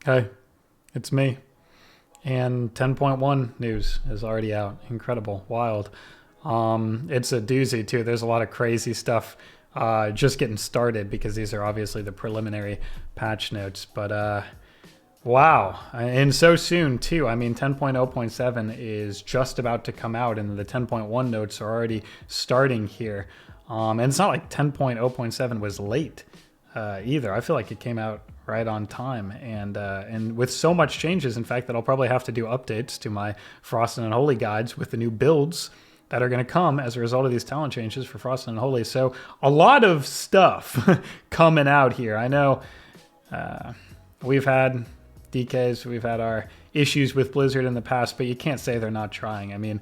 Hey, it's me. And 10.1 news is already out. Incredible, wild. It's a doozy too. There's a lot of crazy stuff just getting started because these are obviously the preliminary patch notes. But wow, and so soon too. I mean, 10.0.7 is just about to come out, and the 10.1 notes are already starting here. And it's not like 10.0.7 was late either. I feel like it came out right on time, and with so much changes, in fact, that I'll probably have to do updates to my Frost and Unholy guides with the new builds that are going to come as a result of these talent changes for Frost and Unholy. So a lot of stuff coming out here. I know we've had DKs, we've had our issues with Blizzard in the past, but you can't say they're not trying. I mean,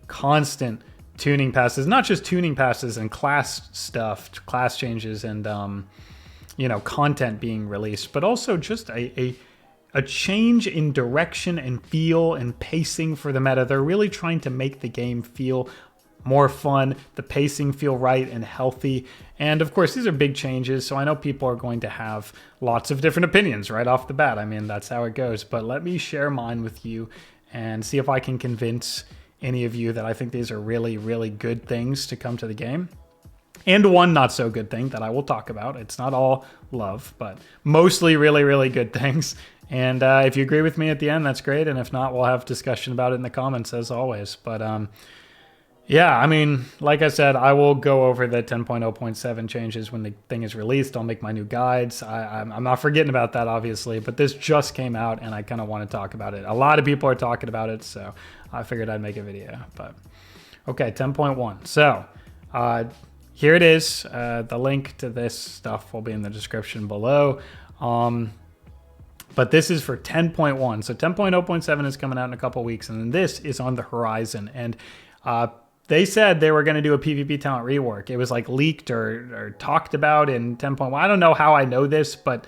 constant tuning passes, not just tuning passes and class stuff, class changes and content being released, but also just a change in direction and feel and pacing for the meta. They're really trying to make the game feel more fun, the pacing feel right and healthy. And of course, these are big changes, so I know people are going to have lots of different opinions right off the bat. I mean, that's how it goes. But let me share mine with you and see if I can convince any of you that I think these are really, really good things to come to the game. And one not so good thing that I will talk about. It's not all love, but mostly really, really good things. And if you agree with me at the end, that's great. And if not, we'll have discussion about it in the comments as always. But yeah, I mean, like I said, I will go over the 10.0.7 changes when the thing is released. I'll make my new guides. I'm not forgetting about that, obviously, but this just came out and I kind of want to talk about it. A lot of people are talking about it, so I figured I'd make a video. But okay, 10.1. So here it is. The link to this stuff will be in the description below. But this is for 10.1. So 10.0.7 is coming out in a couple weeks, and then this is on the horizon. And they said they were going to do a PvP talent rework. It was like leaked or talked about in 10.1. I don't know how I know this, but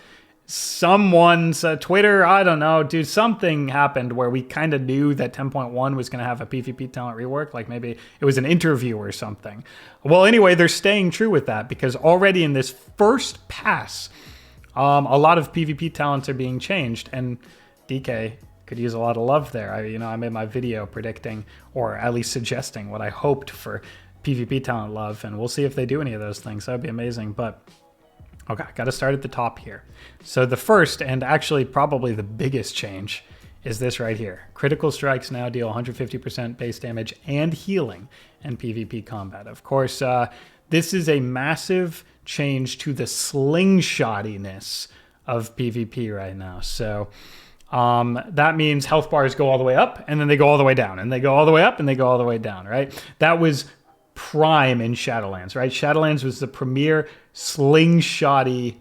someone's Twitter, I don't know, dude, something happened where we kind of knew that 10.1 was going to have a PvP talent rework. Like maybe it was an interview or something. Well, anyway, they're staying true with that because already in this first pass, a lot of PvP talents are being changed, and DK could use a lot of love there. I made my video predicting, or at least suggesting, what I hoped for PvP talent love, and we'll see if they do any of those things. That would be amazing. But okay, got to start at the top here. So the first, and actually probably the biggest change, is this right here. Critical strikes now deal 150% base damage and healing in PvP combat. Of course, this is a massive change to the slingshottiness of PvP right now. So that means health bars go all the way up, and then they go all the way down, and they go all the way up, and they go all the way down, right? That was prime in Shadowlands, right? Shadowlands was the premier slingshotty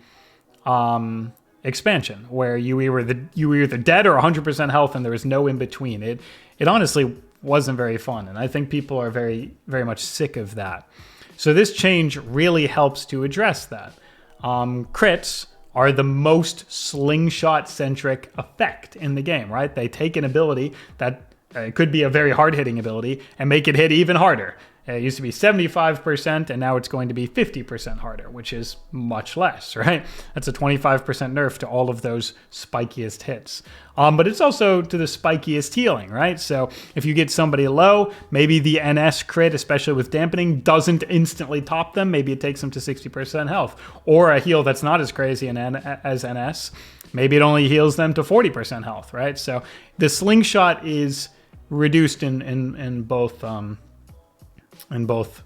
expansion where you were either dead or 100% health, and there was no in between. It honestly wasn't very fun, and I think people are very, very much sick of that. So this change really helps to address that. Crits are the most slingshot-centric effect in the game, right? They take an ability that could be a very hard-hitting ability and make it hit even harder. It used to be 75%, and now it's going to be 50% harder, which is much less, right? That's a 25% nerf to all of those spikiest hits. But it's also to the spikiest healing, right? So if you get somebody low, maybe the NS crit, especially with dampening, doesn't instantly top them. Maybe it takes them to 60% health. Or a heal that's not as crazy as NS, maybe it only heals them to 40% health, right? So the slingshot is reduced in both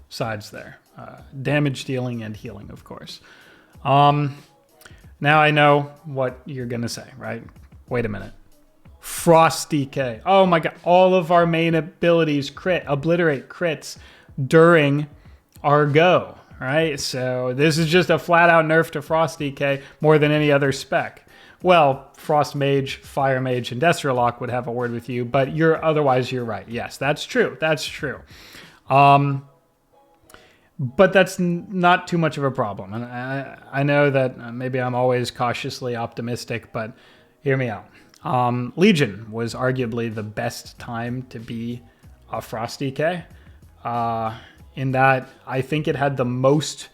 sides there. Damage dealing and healing, of course. Now I know what you're going to say, right? Wait a minute. Frost DK. Oh my god. All of our main abilities obliterate crits during our go, right? So this is just a flat out nerf to Frost DK more than any other spec. Well, Frost Mage, Fire Mage, and Destralock would have a word with you, but otherwise you're right. Yes, that's true. That's true. But that's not too much of a problem. And I know that maybe I'm always cautiously optimistic, but hear me out. Legion was arguably the best time to be a Frost DK, in that I think it had the most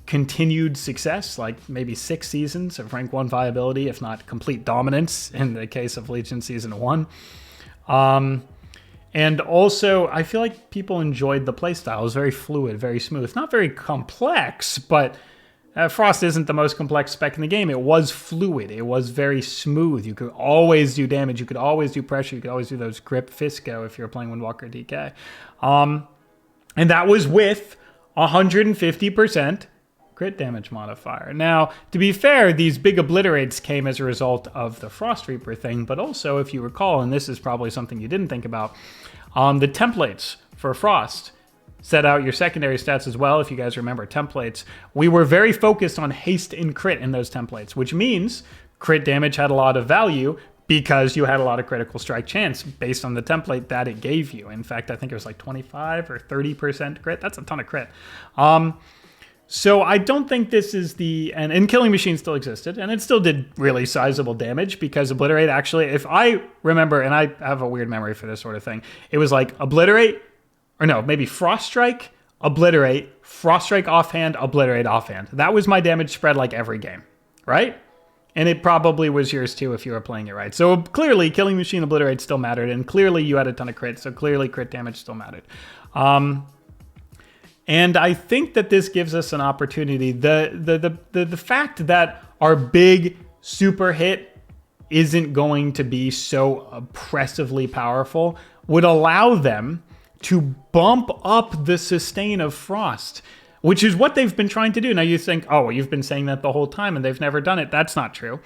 continued success, like maybe 6 seasons of rank 1 viability, if not complete dominance in the case of Legion Season 1. And also, I feel like people enjoyed the playstyle. It was very fluid, very smooth. Not very complex, but Frost isn't the most complex spec in the game. It was fluid. It was very smooth. You could always do damage. You could always do pressure. You could always do those grip Fisco if you're playing Windwalker DK. And that was with 150% crit damage modifier. Now, to be fair, these big obliterates came as a result of the Frost Reaper thing, but also, if you recall, and this is probably something you didn't think about, the templates for Frost set out your secondary stats as well. If you guys remember templates, we were very focused on haste and crit in those templates, which means crit damage had a lot of value because you had a lot of critical strike chance based on the template that it gave you. In fact, I think it was like 25 or 30% crit. That's a ton of crit. So I don't think this is the... And Killing Machine still existed, and it still did really sizable damage because Obliterate actually, if I remember, and I have a weird memory for this sort of thing, it was like Obliterate, or no, maybe Frost Strike, Obliterate, Frost Strike offhand, Obliterate offhand. That was my damage spread like every game, right? And it probably was yours too if you were playing it right. So clearly, Killing Machine Obliterate still mattered, and clearly you had a ton of crit, so clearly crit damage still mattered. And I think that this gives us an opportunity. The fact that our big super hit isn't going to be so oppressively powerful would allow them to bump up the sustain of Frost, which is what they've been trying to do. Now you think, oh, well, you've been saying that the whole time and they've never done it. That's not true.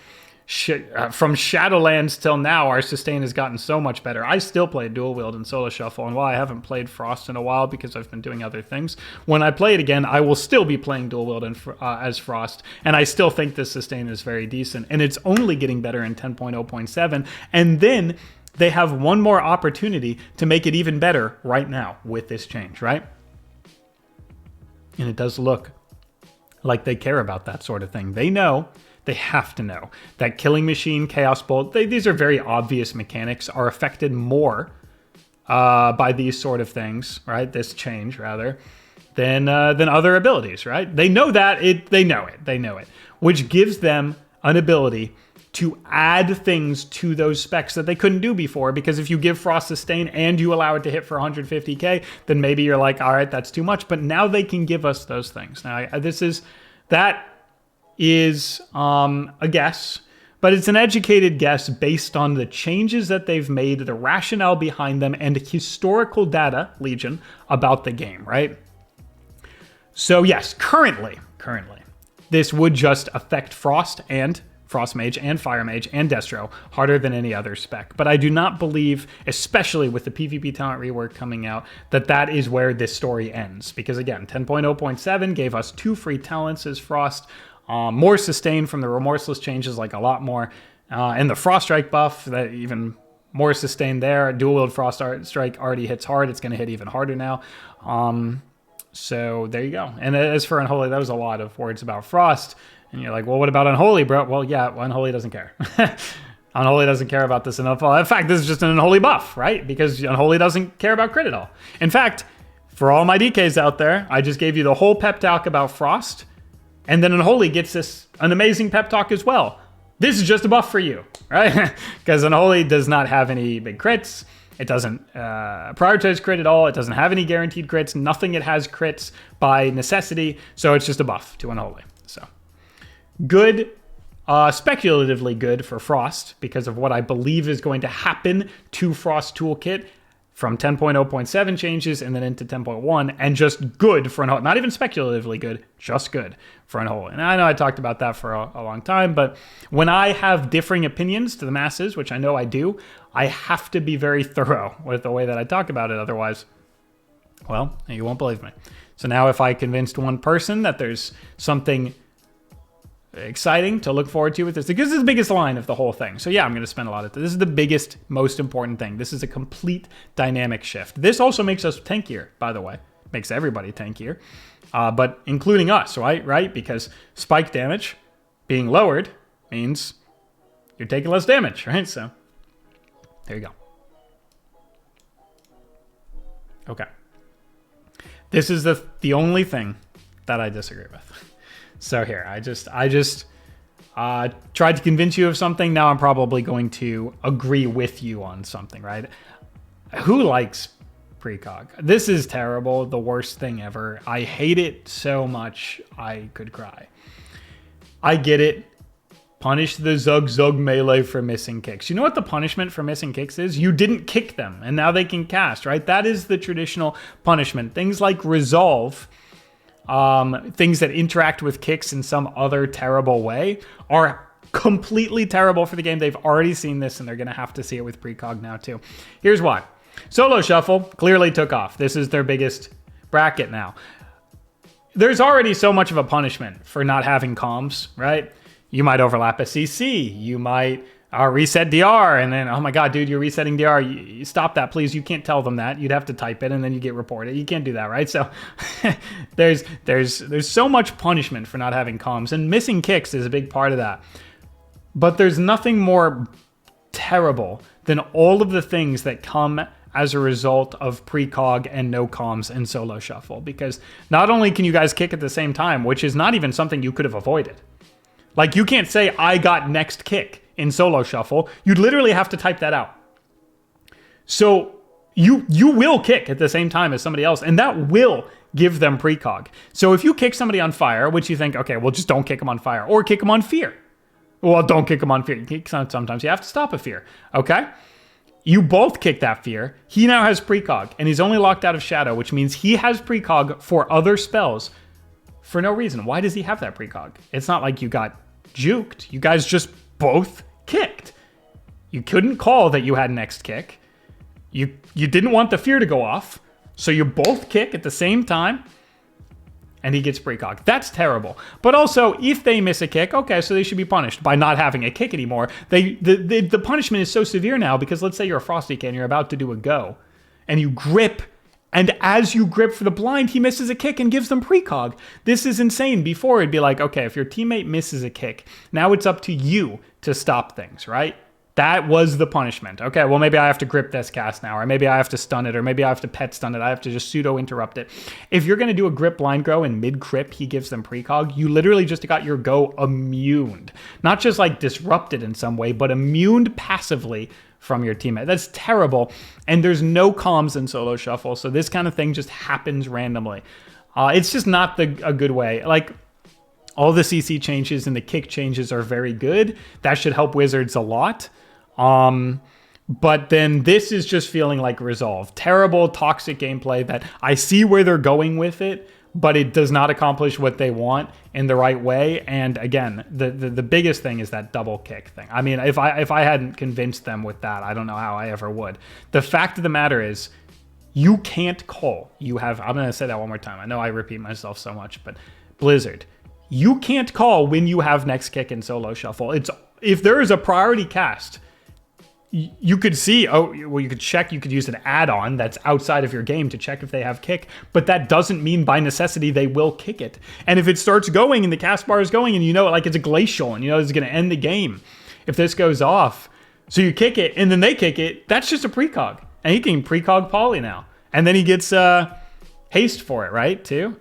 From Shadowlands till now, our sustain has gotten so much better. I still play dual wield and solo shuffle, and while I haven't played Frost in a while because I've been doing other things, when I play it again, I will still be playing dual wield and, as Frost, and I still think the sustain is very decent, and it's only getting better in 10.0.7, and then they have one more opportunity to make it even better right now with this change, right? And it does look like they care about that sort of thing. They know, they have to know, that Killing Machine, Chaos Bolt, these are very obvious mechanics, are affected more by these sort of things, right? This change, rather, than other abilities, right? They know that, they know it, which gives them an ability to add things to those specs that they couldn't do before, because if you give Frost Sustain and you allow it to hit for 150k, then maybe you're like, all right, that's too much, but now they can give us those things. Now, that is a guess, but it's an educated guess based on the changes that they've made, the rationale behind them, and historical data, Legion, about the game, right? So yes, currently, this would just affect Frost Mage and Fire Mage and Destro harder than any other spec. But I do not believe, especially with the PvP talent rework coming out, that is where this story ends. Because again, 10.0.7 gave us 2 free talents as Frost, more sustain from the Remorseless changes, like a lot more, and the Frost Strike buff, that even more sustain there. Dual Wield Frost Strike already hits hard. It's going to hit even harder now. So there you go. And as for Unholy, that was a lot of words about Frost. And you're like, well, what about Unholy, bro? Well, yeah, Unholy doesn't care. Unholy doesn't care about this enough. In fact, this is just an Unholy buff, right? Because Unholy doesn't care about crit at all. In fact, for all my DKs out there, I just gave you the whole pep talk about Frost, and then Unholy gets an amazing pep talk as well. This is just a buff for you, right? Because Unholy does not have any big crits. It doesn't prioritize crit at all. It doesn't have any guaranteed crits. Nothing it has crits by necessity. So it's just a buff to Unholy. So good, speculatively good for Frost because of what I believe is going to happen to Frost Toolkit from 10.0.7 changes and then into 10.1, and just good for Unholy. Not even speculatively good, just good for Unholy. And I know I talked about that for a long time, but when I have differing opinions to the masses, which I know I do, I have to be very thorough with the way that I talk about it. Otherwise, well, you won't believe me. So now if I convinced one person that there's something exciting to look forward to with this, because this is the biggest line of the whole thing. So yeah, I'm going to spend a lot of time. This is the biggest, most important thing. This is a complete dynamic shift. This also makes us tankier, by the way. Makes everybody tankier, but including us, right? Because spike damage being lowered means you're taking less damage, right? So there you go. Okay. This is the only thing that I disagree with. So here, I just tried to convince you of something. Now I'm probably going to agree with you on something, right? Who likes precog? This is terrible. The worst thing ever. I hate it so much I could cry. I get it. Punish the Zug melee for missing kicks. You know what the punishment for missing kicks is? You didn't kick them, and now they can cast, right? That is the traditional punishment. Things like resolve, things that interact with kicks in some other terrible way, are completely terrible for the game. They've already seen this, and they're going to have to see it with precog now too. Here's why. Solo shuffle clearly took off. This is their biggest bracket now. There's already so much of a punishment for not having comms, right? You might overlap a CC. You might reset DR, and then, oh my God, dude, you're resetting DR. You stop that, please. You can't tell them that. You'd have to type it, and then you get reported. You can't do that, right? So there's so much punishment for not having comms, and missing kicks is a big part of that. But there's nothing more terrible than all of the things that come as a result of precog and no comms and solo shuffle, because not only can you guys kick at the same time, which is not even something you could have avoided. Like, you can't say, I got next kick in solo shuffle. You'd literally have to type that out. So you will kick at the same time as somebody else, and that will give them precog. So if you kick somebody on fire, which you think, okay, well, just don't kick them on fire, or kick them on fear. Well, don't kick them on fear. Sometimes you have to stop a fear, okay? You both kick that fear. He now has precog, and he's only locked out of shadow, which means he has precog for other spells for no reason. Why does he have that precog? It's not like you got juked. You guys just both kicked. You couldn't call that you had next kick. You didn't want the fear to go off, so you both kick at the same time, and he gets precog. That's terrible. But also, if they miss a kick, okay, so they should be punished by not having a kick anymore. The punishment is so severe now, because let's say you're a Frosty Kid and you're about to do a go, and you grip, and as you grip for the blind, he misses a kick and gives them precog. This is insane. Before, it'd be like, okay, if your teammate misses a kick, now it's up to you to stop things, right? That was the punishment. Okay, well, maybe I have to grip this cast now, or maybe I have to stun it, or maybe I have to pet stun it. I have to just pseudo-interrupt it. If you're going to do a grip blind grow and mid-crip, he gives them precog, you literally just got your go immuned. Not just like disrupted in some way, but immuned passively from your teammate. That's terrible. And there's no comms in solo shuffle, so this kind of thing just happens randomly. It's just not a good way. Like, all the CC changes and the kick changes are very good. That should help Wizards a lot. But then this is just feeling like resolve. Terrible, toxic gameplay that I see where they're going with it, but it does not accomplish what they want in the right way. And again, the biggest thing is that double kick thing. I mean, if I hadn't convinced them with that, I don't know how I ever would. The fact of the matter is, you can't call. I'm going to say that one more time. I know I repeat myself so much, but Blizzard, you can't call when you have next kick in solo shuffle. If there is a priority cast, you could see, you could check, you could use an add-on that's outside of your game to check if they have kick, but that doesn't mean by necessity they will kick it. And if it starts going and the cast bar is going and you know, like, it's a glacial and you know it's going to end the game if this goes off, so you kick it and then they kick it, that's just a precog. And he can precog Poly now. And then he gets haste for it, right, too?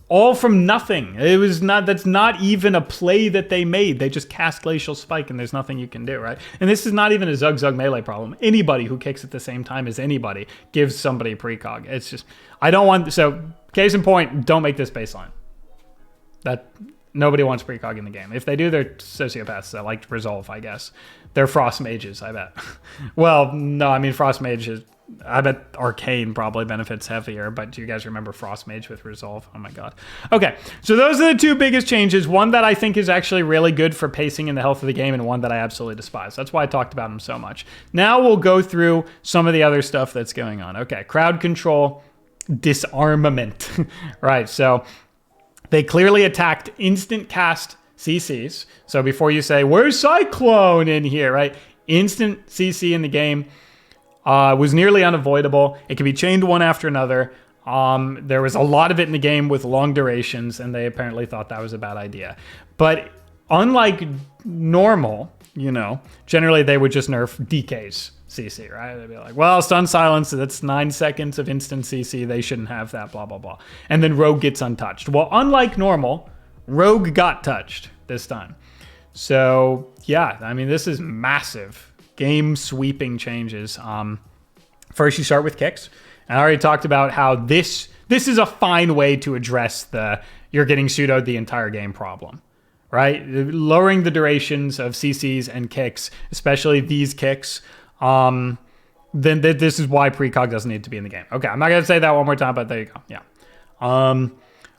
All from nothing. That's not even a play that they made. They just cast Glacial Spike and there's nothing you can do, right? And this is not even a Zug melee problem. Anybody who kicks at the same time as anybody gives somebody precog. It's just, so case in point, don't make this baseline. Nobody wants precog in the game. If they do, they're sociopaths that like to resolve, I guess. They're Frost Mages, I bet. Well, no, I mean, Frost Mage is, I bet Arcane probably benefits heavier, but do you guys remember Frost Mage with Resolve? Oh my God. Okay, so those are the two biggest changes. One that I think is actually really good for pacing and the health of the game, and one that I absolutely despise. That's why I talked about them so much. Now we'll go through some of the other stuff that's going on. Okay, crowd control, disarmament. Right, so they clearly attacked instant cast CCs. So before you say, where's Cyclone in here, right? Instant CC in the game. Was nearly unavoidable. It could be chained one after another. There was a lot of it in the game with long durations, and they apparently thought that was a bad idea. But unlike normal, generally they would just nerf DK's CC, right? They'd be like, well, stun silence, that's 9 seconds of instant CC. They shouldn't have that, blah, blah, blah. And then Rogue gets untouched. Well, unlike normal, Rogue got touched this time. So yeah, I mean, this is massive game sweeping changes. First you start with kicks. And I already talked about how this is a fine way to address the you're getting pseudoed the entire game problem, right? Lowering the durations of CCs and kicks, especially these kicks, then this is why precog doesn't need to be in the game. Okay, I'm not going to say that one more time, but there you go. Yeah.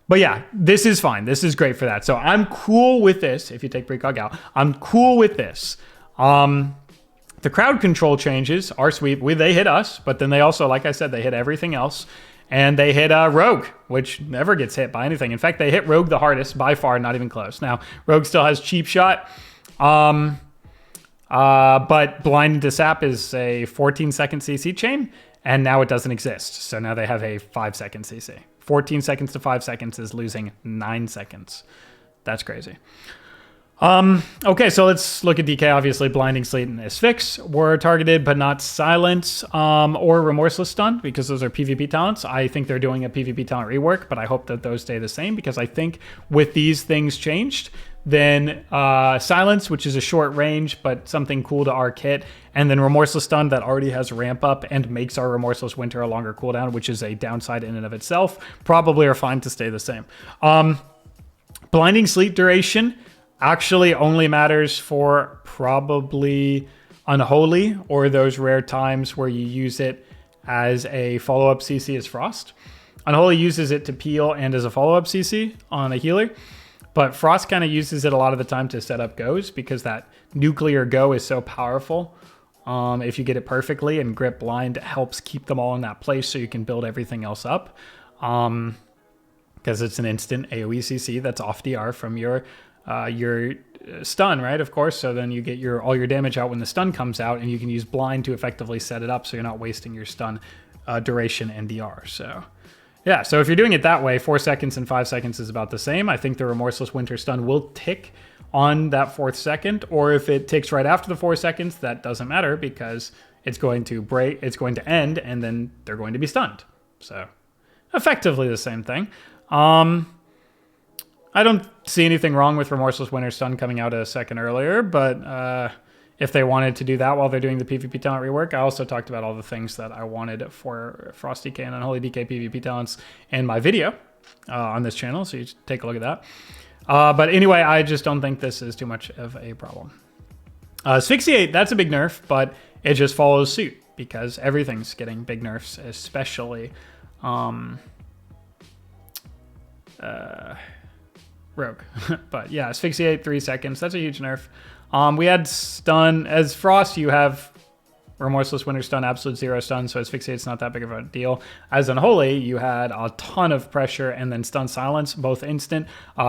But yeah, this is fine. This is great for that. So I'm cool with this. If you take precog out, I'm cool with this. The crowd control changes are sweet. They hit us, but then they also, like I said, they hit everything else. And they hit Rogue, which never gets hit by anything. In fact, they hit Rogue the hardest by far, not even close. Now, Rogue still has cheap shot. But blind into sap is a 14-second CC chain, and now it doesn't exist. So now they have a 5-second CC. 14 seconds to 5 seconds is losing 9 seconds. That's crazy. Okay, so let's look at DK. Obviously, Blinding Sleet and Asphyx were targeted, but not Silence or Remorseless Stun, because those are PvP talents. I think they're doing a PvP talent rework, but I hope that those stay the same, because I think with these things changed, then Silence, which is a short range, but something cool to our kit, and then Remorseless Stun that already has ramp up and makes our Remorseless Winter a longer cooldown, which is a downside in and of itself, probably are fine to stay the same. Blinding Sleet duration actually only matters for probably Unholy or those rare times where you use it as a follow-up CC as Frost. Unholy uses it to peel and as a follow-up CC on a healer, but Frost kind of uses it a lot of the time to set up goes, because that nuclear go is so powerful. If you get it perfectly, and Grip Blind helps keep them all in that place so you can build everything else up. Because it's an instant AoE CC that's off DR from your stun, right? Of course. So then you get all your damage out when the stun comes out, and you can use blind to effectively set it up so you're not wasting your stun duration and DR. So yeah, so if you're doing it that way, 4 seconds and 5 seconds is about the same. I think the Remorseless Winter stun will tick on that 4th second, or if it ticks right after the 4 seconds, that doesn't matter, because it's going to break, it's going to end, and then they're going to be stunned. So effectively the same thing. I don't see anything wrong with Remorseless Winter Stun coming out a second earlier, but if they wanted to do that while they're doing the PvP talent rework, I also talked about all the things that I wanted for Frost DK and Unholy DK PvP talents in my video on this channel, so you should take a look at that. But anyway, I just don't think this is too much of a problem. Asphyxiate, that's a big nerf, but it just follows suit, because everything's getting big nerfs, especially Rogue. But yeah, Asphyxiate 3 seconds. That's a huge nerf. We had stun. As Frost, you have Remorseless Winter Stun, Absolute Zero Stun, so Asphyxiate's not that big of a deal. As Unholy, you had a ton of pressure, and then Stun Silence, both instant,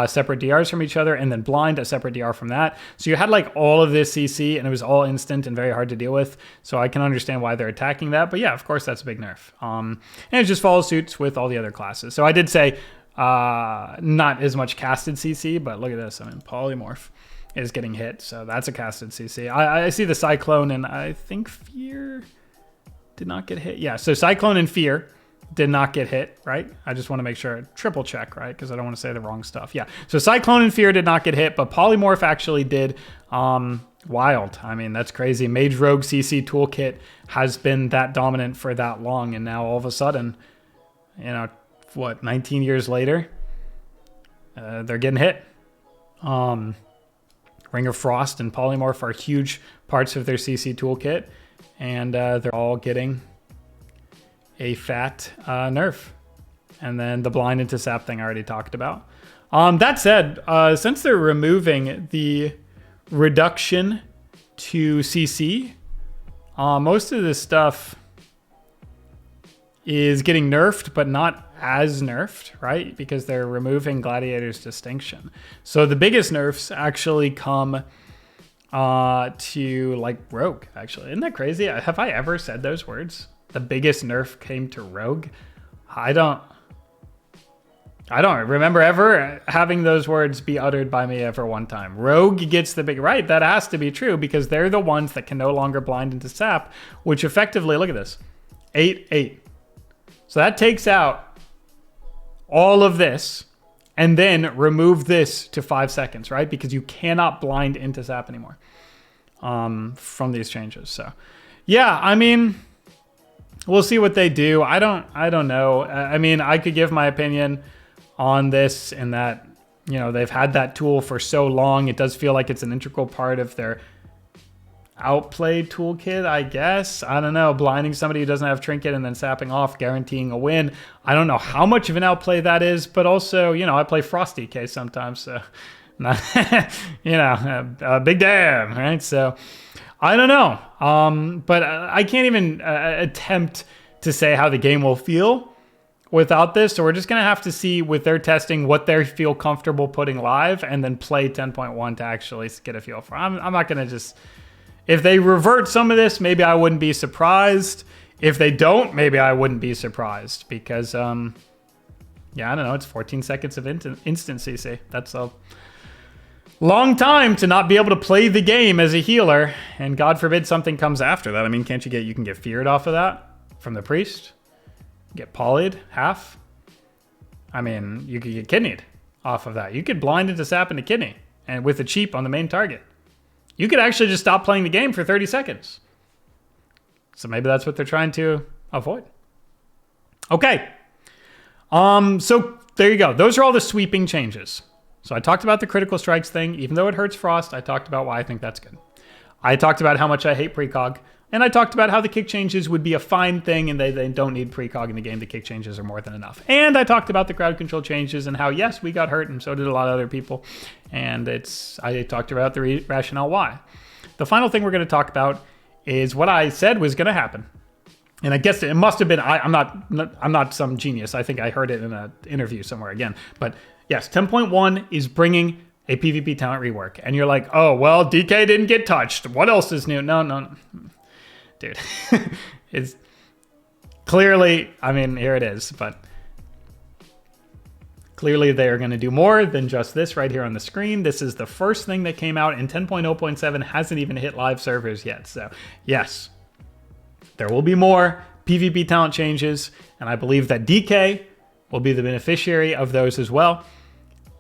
separate DRs from each other, and then Blind, a separate DR from that. So you had like all of this CC, and it was all instant and very hard to deal with. So I can understand why they're attacking that. But yeah, of course, that's a big nerf. And it just follows suits with all the other classes. So I did say not as much casted CC, but look at this. I mean, Polymorph is getting hit, so that's a casted CC. I see the Cyclone, and I think Fear did not get hit. Yeah, so Cyclone and Fear did not get hit, right? I just want to make sure, triple check, right? Because I don't want to say the wrong stuff. Yeah, so Cyclone and Fear did not get hit, but Polymorph actually did. Wild. I mean, that's crazy. Mage Rogue CC toolkit has been that dominant for that long, and now all of a sudden, you know, what, 19 years later, they're getting hit. Ring of Frost and Polymorph are huge parts of their CC toolkit, and they're all getting a fat nerf. And then the blind into sap thing I already talked about. That said, since they're removing the reduction to CC, most of this stuff is getting nerfed, but not as nerfed, right? Because they're removing Gladiator's distinction. So the biggest nerfs actually come to like Rogue, actually. Isn't that crazy? Have I ever said those words? The biggest nerf came to Rogue? I don't remember ever having those words be uttered by me ever one time. Rogue gets the big, right? That has to be true, because they're the ones that can no longer blind into sap, which effectively, look at this, 8/8. So that takes out all of this, and then remove this to 5 seconds, right? Because you cannot blind into sap anymore from these changes. So yeah, I mean, we'll see what they do. I don't know. I mean, I could give my opinion on this in that, you know, they've had that tool for so long. It does feel like it's an integral part of their outplay toolkit, I guess. I don't know. Blinding somebody who doesn't have trinket and then sapping off, guaranteeing a win. I don't know how much of an outplay that is, but also, you know, I play Frosty case sometimes, so not, you know, big damn, right? So I don't know. But I can't even attempt to say how the game will feel without this. So we're just going to have to see with their testing what they feel comfortable putting live and then play 10.1 to actually get a feel for. I'm not going to just... If they revert some of this, maybe I wouldn't be surprised. If they don't, maybe I wouldn't be surprised because, yeah, I don't know. It's 14 seconds of instant CC. That's a long time to not be able to play the game as a healer. And God forbid something comes after that. I mean, you can get feared off of that from the priest? Get polyed, half? I mean, you could get kidneyed off of that. You could blind into sap into kidney and with a cheap on the main target. You could actually just stop playing the game for 30 seconds. So maybe that's what they're trying to avoid. Okay. So there you go. Those are all the sweeping changes. So I talked about the critical strikes thing. Even though it hurts Frost, I talked about why I think that's good. I talked about how much I hate precog. And I talked about how the kick changes would be a fine thing and they don't need precog in the game. The kick changes are more than enough. And I talked about the crowd control changes and how, yes, we got hurt and so did a lot of other people. And I talked about the rationale why. The final thing we're going to talk about is what I said was going to happen. And I guess it must have been, I'm not some genius. I think I heard it in an interview somewhere again. But yes, 10.1 is bringing a PvP talent rework. And you're like, oh, well, DK didn't get touched. What else is new? No. Dude, it's clearly, I mean, here it is, but clearly they are going to do more than just this right here on the screen. This is the first thing that came out, and 10.0.7 hasn't even hit live servers yet. So yes, there will be more PvP talent changes, and I believe that DK will be the beneficiary of those as well.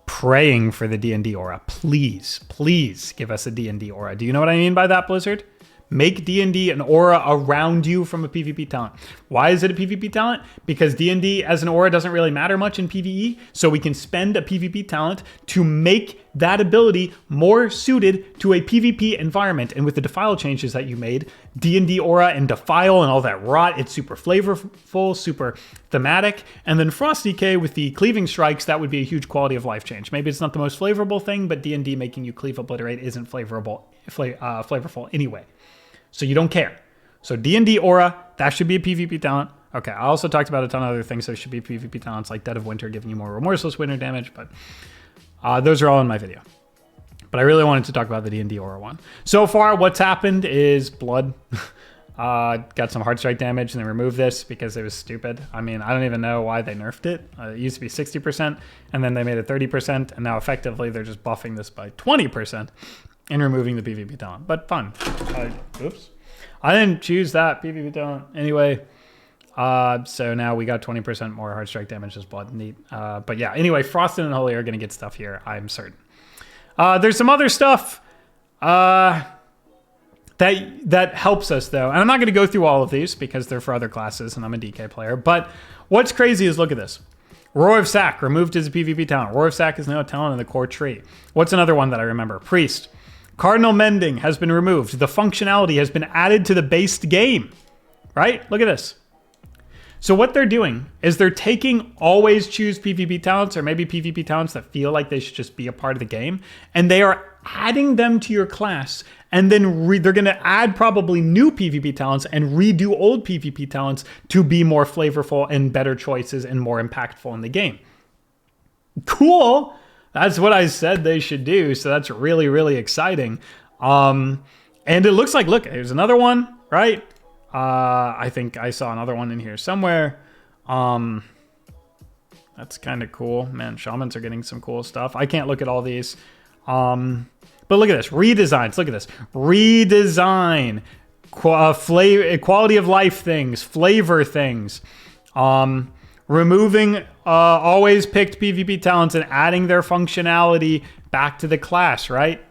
Praying for the D&D aura. Please give us a D&D aura. Do you know what I mean by that, Blizzard? Make D&D an aura around you from a PvP talent. Why is it a PvP talent? Because D&D as an aura doesn't really matter much in PvE, so we can spend a PvP talent to make that ability more suited to a PvP environment. And with the Defile changes that you made, D&D aura and Defile and all that rot, it's super flavorful, super thematic. And then Frost DK with the cleaving strikes, that would be a huge quality of life change. Maybe it's not the most flavorful thing, but D&D making you cleave obliterate isn't flavorful anyway. So you don't care. So D&D aura, that should be a PvP talent. Okay, I also talked about a ton of other things that should be PvP talents, like Dead of Winter giving you more remorseless winter damage, but those are all in my video. But I really wanted to talk about the D&D aura one. So far, what's happened is blood. Got some hard strike damage and they removed this because it was stupid. I mean, I don't even know why they nerfed it. It used to be 60% and then they made it 30%, and now effectively they're just buffing this by 20%. And removing the PvP talent, but fun. Oops. I didn't choose that PvP talent anyway. So now we got 20% more hard strike damage as blood. Neat. But yeah, anyway, Frost and Unholy are going to get stuff here, I'm certain. There's some other stuff that helps us though. And I'm not going to go through all of these because they're for other classes and I'm a DK player. But what's crazy is look at this. Roar of Sack removed as a PvP talent. Roar of Sack is now a talent in the core tree. What's another one that I remember? Priest. Cardinal Mending has been removed. The functionality has been added to the based game, right? Look at this. So what they're doing is they're taking always choose PvP talents or maybe PvP talents that feel like they should just be a part of the game, and they are adding them to your class, and then they're going to add probably new PvP talents and redo old PvP talents to be more flavorful and better choices and more impactful in the game. Cool. That's what I said they should do, so that's really, really exciting. And it looks like, look, there's another one, right? I think I saw another one in here somewhere. That's kind of cool. Man, shamans are getting some cool stuff. I can't look at all these. But look at this. Redesigns. Look at this. Redesign. Quality of life things. Flavor things. removing always picked PvP talents and adding their functionality back to the class, right?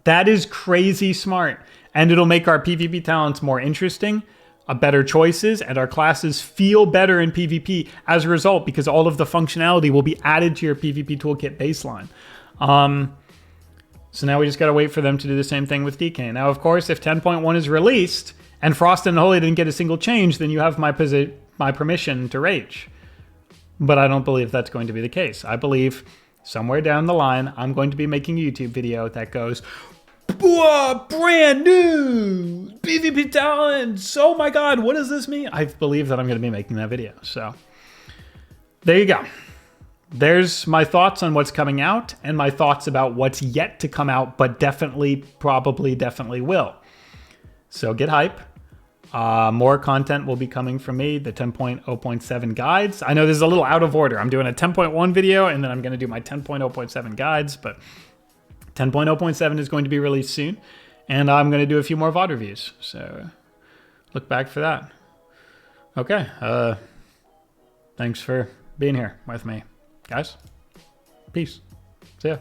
That is crazy smart. And it'll make our PvP talents more interesting, better choices, and our classes feel better in PvP as a result, because all of the functionality will be added to your PvP toolkit baseline. So now we just got to wait for them to do the same thing with DK. Now, of course, if 10.1 is released and Frost and Unholy didn't get a single change, then you have my permission to rage. But I don't believe that's going to be the case. I believe somewhere down the line, I'm going to be making a YouTube video that goes, brand new PvP talents. Oh my God, what does this mean? I believe that I'm going to be making that video. So there you go. There's my thoughts on what's coming out and my thoughts about what's yet to come out, but definitely, probably, definitely will. So get hype. More content will be coming from me, the 10.0.7 guides. I know this is a little out of order. I'm doing a 10.1 video and then I'm going to do my 10.0.7 guides, but 10.0.7 is going to be released soon. And I'm going to do a few more VOD reviews. So look back for that. Okay. Thanks for being here with me, guys. Peace. See ya.